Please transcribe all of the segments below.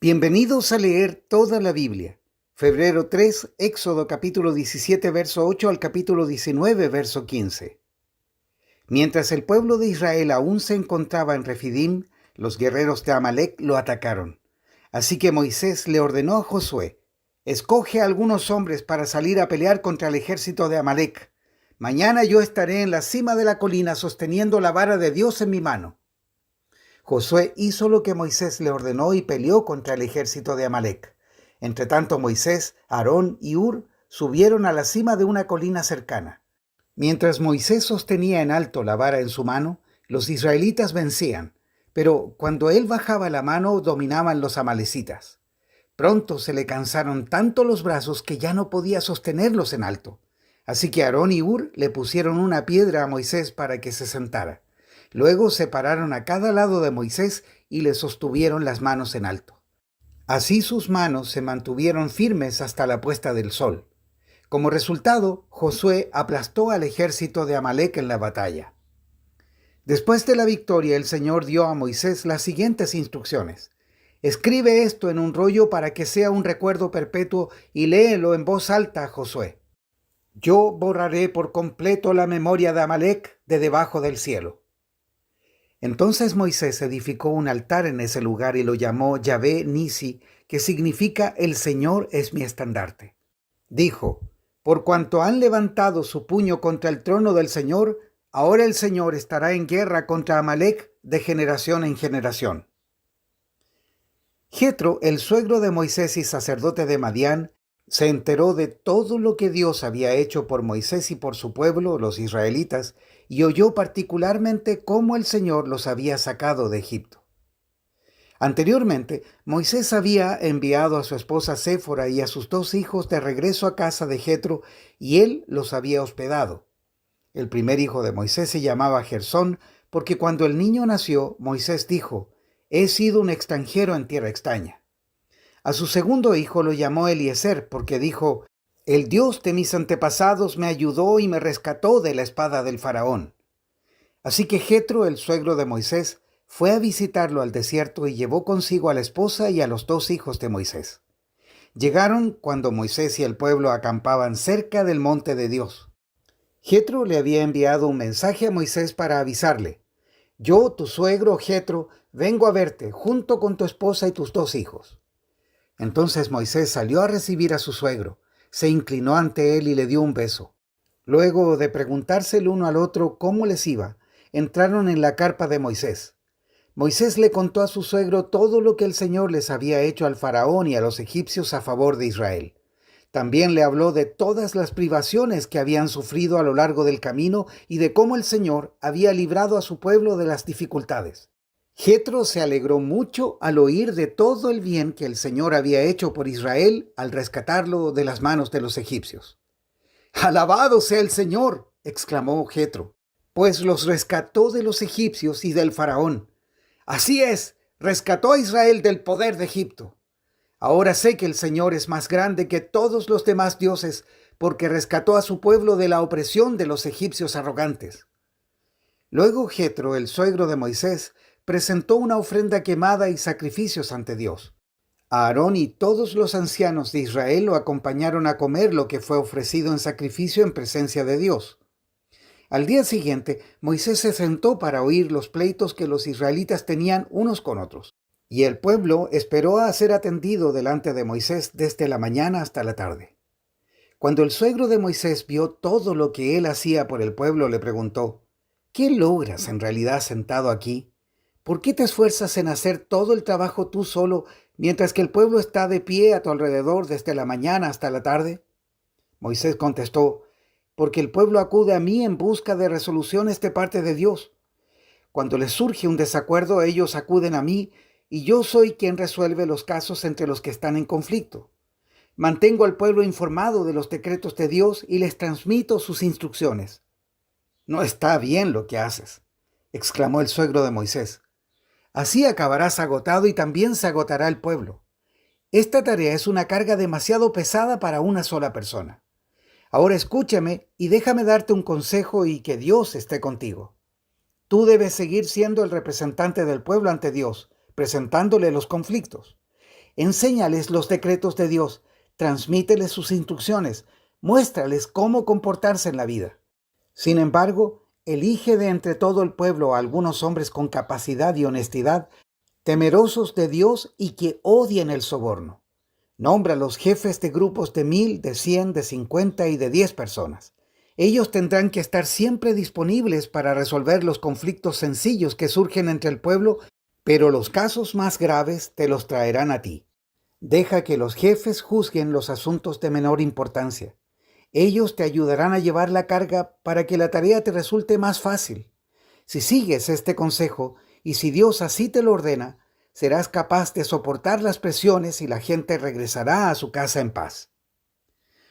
Bienvenidos a leer toda la Biblia. Febrero 3, Éxodo capítulo 17, verso 8 al capítulo 19, verso 15. Mientras el pueblo de Israel aún se encontraba en Refidim, los guerreros de Amalec lo atacaron. Así que Moisés le ordenó a Josué: escoge a algunos hombres para salir a pelear contra el ejército de Amalec. Mañana yo estaré en la cima de la colina sosteniendo la vara de Dios en mi mano. Josué hizo lo que Moisés le ordenó y peleó contra el ejército de Amalec. Entretanto Moisés, Aarón y Hur subieron a la cima de una colina cercana. Mientras Moisés sostenía en alto la vara en su mano, los israelitas vencían, pero cuando él bajaba la mano dominaban los amalecitas. Pronto se le cansaron tanto los brazos que ya no podía sostenerlos en alto. Así que Aarón y Hur le pusieron una piedra a Moisés para que se sentara. Luego se pararon a cada lado de Moisés y le sostuvieron las manos en alto. Así sus manos se mantuvieron firmes hasta la puesta del sol. Como resultado, Josué aplastó al ejército de Amalec en la batalla. Después de la victoria, el Señor dio a Moisés las siguientes instrucciones: escribe esto en un rollo para que sea un recuerdo perpetuo y léelo en voz alta a Josué. Yo borraré por completo la memoria de Amalec de debajo del cielo. Entonces Moisés edificó un altar en ese lugar y lo llamó Yahvé Nisi, que significa el Señor es mi estandarte. Dijo: por cuanto han levantado su puño contra el trono del Señor, ahora el Señor estará en guerra contra Amalec de generación en generación. Jetro, el suegro de Moisés y sacerdote de Madián, se enteró de todo lo que Dios había hecho por Moisés y por su pueblo, los israelitas, y oyó particularmente cómo el Señor los había sacado de Egipto. Anteriormente, Moisés había enviado a su esposa Séfora y a sus 2 hijos de regreso a casa de Jetro, y él los había hospedado. El primer hijo de Moisés se llamaba Gersón, porque cuando el niño nació, Moisés dijo: he sido un extranjero en tierra extraña. A su segundo hijo lo llamó Eliezer, porque dijo: el Dios de mis antepasados me ayudó y me rescató de la espada del faraón. Así que Jetro, el suegro de Moisés, fue a visitarlo al desierto y llevó consigo a la esposa y a los 2 hijos de Moisés. Llegaron cuando Moisés y el pueblo acampaban cerca del monte de Dios. Jetro le había enviado un mensaje a Moisés para avisarle: yo, tu suegro Jetro, vengo a verte junto con tu esposa y tus 2 hijos. Entonces Moisés salió a recibir a su suegro, se inclinó ante él y le dio un beso. Luego de preguntarse el uno al otro cómo les iba, entraron en la carpa de Moisés. Moisés le contó a su suegro todo lo que el Señor les había hecho al faraón y a los egipcios a favor de Israel. También le habló de todas las privaciones que habían sufrido a lo largo del camino y de cómo el Señor había librado a su pueblo de las dificultades. Jetro se alegró mucho al oír de todo el bien que el Señor había hecho por Israel al rescatarlo de las manos de los egipcios. «¡Alabado sea el Señor!», exclamó Jetro, «pues los rescató de los egipcios y del faraón. Así es, rescató a Israel del poder de Egipto. Ahora sé que el Señor es más grande que todos los demás dioses, porque rescató a su pueblo de la opresión de los egipcios arrogantes». Luego Jetro, el suegro de Moisés, presentó una ofrenda quemada y sacrificios ante Dios. Aarón y todos los ancianos de Israel lo acompañaron a comer lo que fue ofrecido en sacrificio en presencia de Dios. Al día siguiente, Moisés se sentó para oír los pleitos que los israelitas tenían unos con otros, y el pueblo esperó a ser atendido delante de Moisés desde la mañana hasta la tarde. Cuando el suegro de Moisés vio todo lo que él hacía por el pueblo, le preguntó: ¿qué logras en realidad sentado aquí? ¿Por qué te esfuerzas en hacer todo el trabajo tú solo, mientras que el pueblo está de pie a tu alrededor desde la mañana hasta la tarde? Moisés contestó: porque el pueblo acude a mí en busca de resoluciones de parte de Dios. Cuando les surge un desacuerdo, ellos acuden a mí, y yo soy quien resuelve los casos entre los que están en conflicto. Mantengo al pueblo informado de los decretos de Dios y les transmito sus instrucciones. «No está bien lo que haces», exclamó el suegro de Moisés. «Así acabarás agotado y también se agotará el pueblo. Esta tarea es una carga demasiado pesada para una sola persona. Ahora escúchame y déjame darte un consejo y que Dios esté contigo. Tú debes seguir siendo el representante del pueblo ante Dios, presentándole los conflictos. Enséñales los decretos de Dios, transmíteles sus instrucciones, muéstrales cómo comportarse en la vida. Sin embargo, elige de entre todo el pueblo a algunos hombres con capacidad y honestidad, temerosos de Dios y que odien el soborno. Nombra los jefes de grupos de 1,000, de 100, de 50 y de 10 personas. Ellos tendrán que estar siempre disponibles para resolver los conflictos sencillos que surgen entre el pueblo, pero los casos más graves te los traerán a ti. Deja que los jefes juzguen los asuntos de menor importancia. Ellos te ayudarán a llevar la carga para que la tarea te resulte más fácil. Si sigues este consejo y si Dios así te lo ordena, serás capaz de soportar las presiones y la gente regresará a su casa en paz.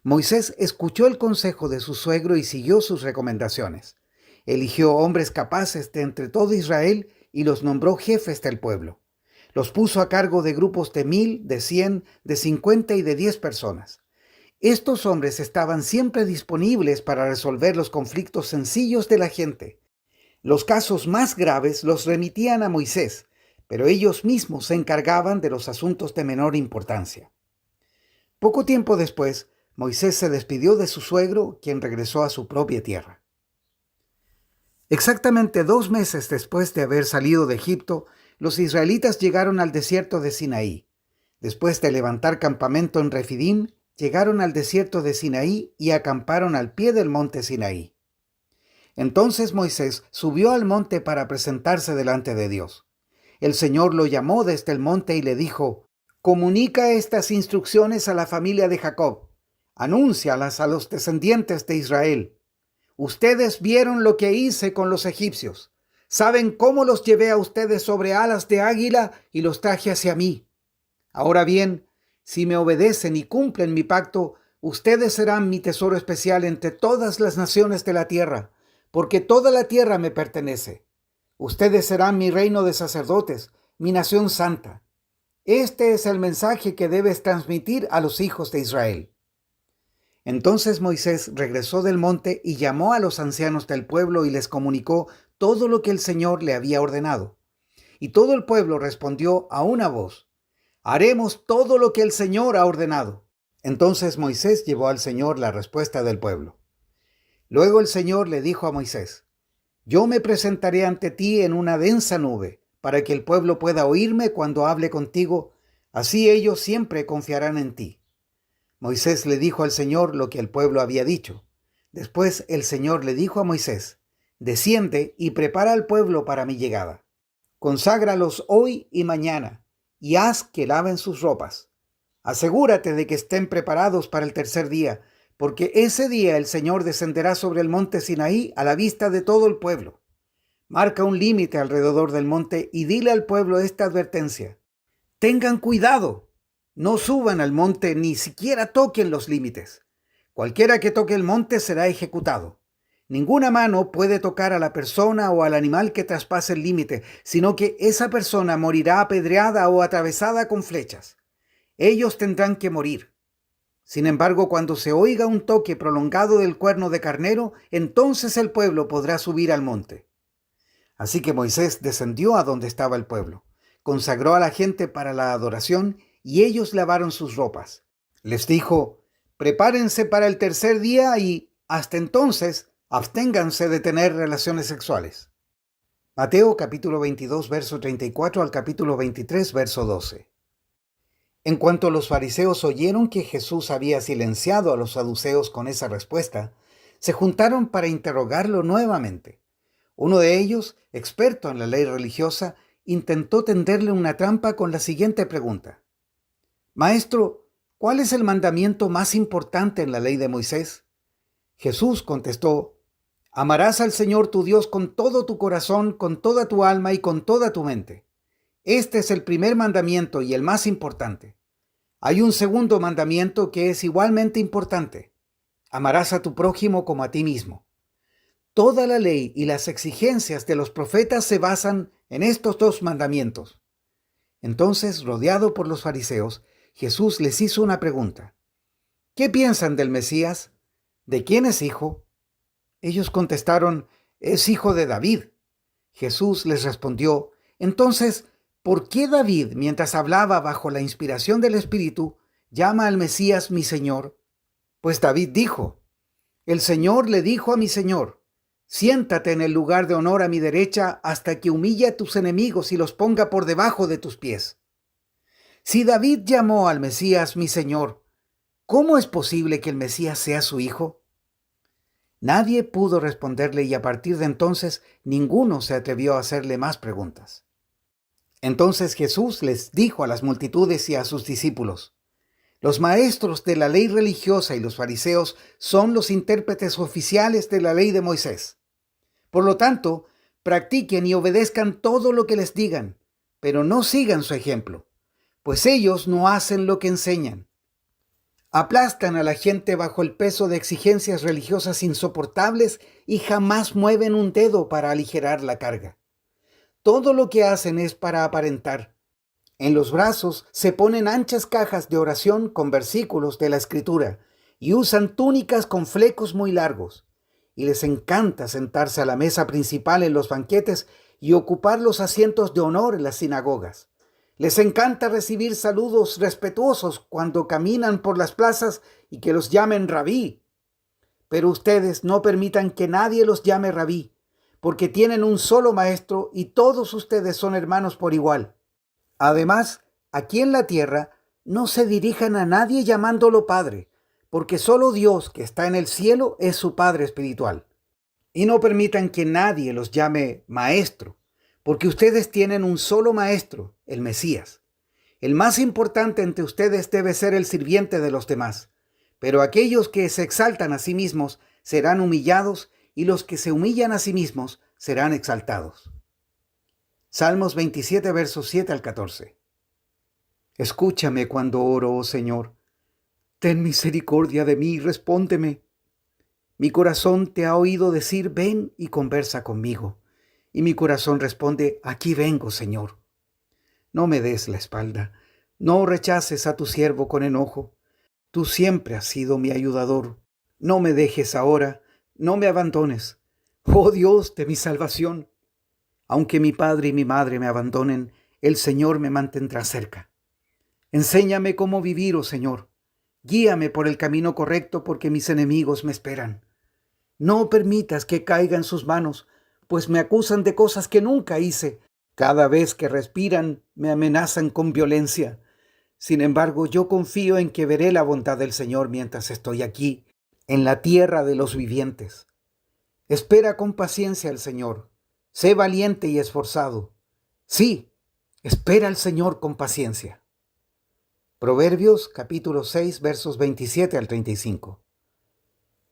Moisés escuchó el consejo de su suegro y siguió sus recomendaciones. Eligió hombres capaces de entre todo Israel y los nombró jefes del pueblo. Los puso a cargo de grupos de 1,000, de 100, de 50 y de 10 personas. Estos hombres estaban siempre disponibles para resolver los conflictos sencillos de la gente. Los casos más graves los remitían a Moisés, pero ellos mismos se encargaban de los asuntos de menor importancia. Poco tiempo después, Moisés se despidió de su suegro, quien regresó a su propia tierra. Exactamente 2 meses después de haber salido de Egipto, los israelitas llegaron al desierto de Sinaí. Después de levantar campamento en Refidim, llegaron al desierto de Sinaí y acamparon al pie del monte Sinaí. Entonces Moisés subió al monte para presentarse delante de Dios. El Señor lo llamó desde el monte y le dijo: «Comunica estas instrucciones a la familia de Jacob. Anúncialas a los descendientes de Israel. Ustedes vieron lo que hice con los egipcios. Saben cómo los llevé a ustedes sobre alas de águila y los traje hacia mí. Ahora bien, si me obedecen y cumplen mi pacto, ustedes serán mi tesoro especial entre todas las naciones de la tierra, porque toda la tierra me pertenece. Ustedes serán mi reino de sacerdotes, mi nación santa. Este es el mensaje que debes transmitir a los hijos de Israel». Entonces Moisés regresó del monte y llamó a los ancianos del pueblo y les comunicó todo lo que el Señor le había ordenado. Y todo el pueblo respondió a una voz: «Haremos todo lo que el Señor ha ordenado». Entonces Moisés llevó al Señor la respuesta del pueblo. Luego el Señor le dijo a Moisés: «Yo me presentaré ante ti en una densa nube, para que el pueblo pueda oírme cuando hable contigo, así ellos siempre confiarán en ti». Moisés le dijo al Señor lo que el pueblo había dicho. Después el Señor le dijo a Moisés: «Desciende y prepara al pueblo para mi llegada. Conságralos hoy y mañana, y haz que laven sus ropas. Asegúrate de que estén preparados para el tercer día, porque ese día el Señor descenderá sobre el monte Sinaí a la vista de todo el pueblo. Marca un límite alrededor del monte y dile al pueblo esta advertencia: tengan cuidado. No suban al monte ni siquiera toquen los límites. Cualquiera que toque el monte será ejecutado. Ninguna mano puede tocar a la persona o al animal que traspase el límite, sino que esa persona morirá apedreada o atravesada con flechas. Ellos tendrán que morir. Sin embargo, cuando se oiga un toque prolongado del cuerno de carnero, entonces el pueblo podrá subir al monte». Así que Moisés descendió a donde estaba el pueblo, consagró a la gente para la adoración y ellos lavaron sus ropas. Les dijo: «Prepárense para el tercer día y, hasta entonces, absténganse de tener relaciones sexuales». Mateo capítulo 22, verso 34 al capítulo 23, verso 12. En cuanto los fariseos oyeron que Jesús había silenciado a los saduceos con esa respuesta, se juntaron para interrogarlo nuevamente. Uno de ellos, experto en la ley religiosa, intentó tenderle una trampa con la siguiente pregunta: «Maestro, ¿cuál es el mandamiento más importante en la ley de Moisés?». Jesús contestó: «Amarás al Señor tu Dios con todo tu corazón, con toda tu alma y con toda tu mente. Este es el primer mandamiento y el más importante. Hay un segundo mandamiento que es igualmente importante: amarás a tu prójimo como a ti mismo. Toda la ley y las exigencias de los profetas se basan en estos 2 mandamientos». Entonces, rodeado por los fariseos, Jesús les hizo una pregunta: «¿Qué piensan del Mesías? ¿De quién es hijo?». Ellos contestaron: «Es hijo de David». Jesús les respondió: «Entonces, ¿Por qué David, mientras hablaba bajo la inspiración del Espíritu, llama al Mesías mi Señor? Pues David dijo: el Señor le dijo a mi Señor: siéntate en el lugar de honor a mi derecha hasta que humille a tus enemigos y los ponga por debajo de tus pies. Si David llamó al Mesías mi Señor, ¿cómo es posible que el Mesías sea su hijo? Nadie pudo responderle y a partir de entonces ninguno se atrevió a hacerle más preguntas. Entonces Jesús les dijo a las multitudes y a sus discípulos: los maestros de la ley religiosa y los fariseos son los intérpretes oficiales de la ley de Moisés. Por lo tanto, practiquen y obedezcan todo lo que les digan, pero no sigan su ejemplo, pues ellos no hacen lo que enseñan. Aplastan a la gente bajo el peso de exigencias religiosas insoportables y jamás mueven un dedo para aligerar la carga. Todo lo que hacen es para aparentar. En los brazos se ponen anchas cajas de oración con versículos de la Escritura y usan túnicas con flecos muy largos. Y les encanta sentarse a la mesa principal en los banquetes y ocupar los asientos de honor en las sinagogas. Les encanta recibir saludos respetuosos cuando caminan por las plazas y que los llamen rabí. Pero ustedes no permitan que nadie los llame rabí, porque tienen un solo maestro y todos ustedes son hermanos por igual. Además, aquí en la tierra no se dirijan a nadie llamándolo Padre, porque solo Dios que está en el cielo es su Padre espiritual. Y no permitan que nadie los llame Maestro, porque ustedes tienen un solo Maestro, el Mesías. El más importante entre ustedes debe ser el sirviente de los demás, pero aquellos que se exaltan a sí mismos serán humillados y los que se humillan a sí mismos serán exaltados. Salmos 27, versos 7 al 14. Escúchame cuando oro, oh Señor. Ten misericordia de mí y respóndeme. Mi corazón te ha oído decir: ven y conversa conmigo. Y mi corazón responde: aquí vengo, Señor. No me des la espalda, no rechaces a tu siervo con enojo. Tú siempre has sido mi ayudador. No me dejes ahora, no me abandones. Oh Dios de mi salvación. Aunque mi padre y mi madre me abandonen, el Señor me mantendrá cerca. Enséñame cómo vivir, oh Señor. Guíame por el camino correcto, porque mis enemigos me esperan. No permitas que caiga en sus manos, pues me acusan de cosas que nunca hice. Cada vez que respiran, me amenazan con violencia. Sin embargo, yo confío en que veré la bondad del Señor mientras estoy aquí, en la tierra de los vivientes. Espera con paciencia al Señor. Sé valiente y esforzado. Sí, espera al Señor con paciencia. Proverbios capítulo 6, versos 27 al 35.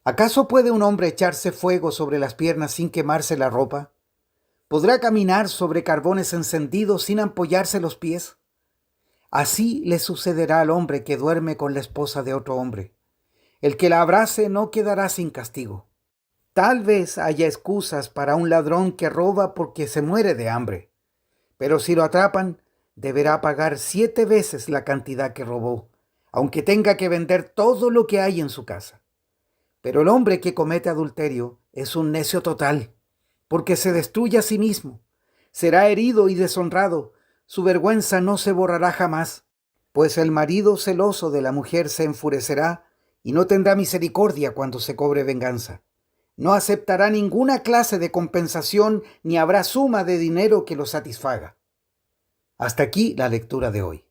¿Acaso puede un hombre echarse fuego sobre las piernas sin quemarse la ropa? ¿Podrá caminar sobre carbones encendidos sin ampollarse los pies? Así le sucederá al hombre que duerme con la esposa de otro hombre. El que la abrace no quedará sin castigo. Tal vez haya excusas para un ladrón que roba porque se muere de hambre, pero si lo atrapan, deberá pagar 7 veces la cantidad que robó, aunque tenga que vender todo lo que hay en su casa. Pero el hombre que comete adulterio es un necio total, porque se destruye a sí mismo. Será herido y deshonrado, su vergüenza no se borrará jamás, pues el marido celoso de la mujer se enfurecerá y no tendrá misericordia cuando se cobre venganza. No aceptará ninguna clase de compensación ni habrá suma de dinero que lo satisfaga. Hasta aquí la lectura de hoy.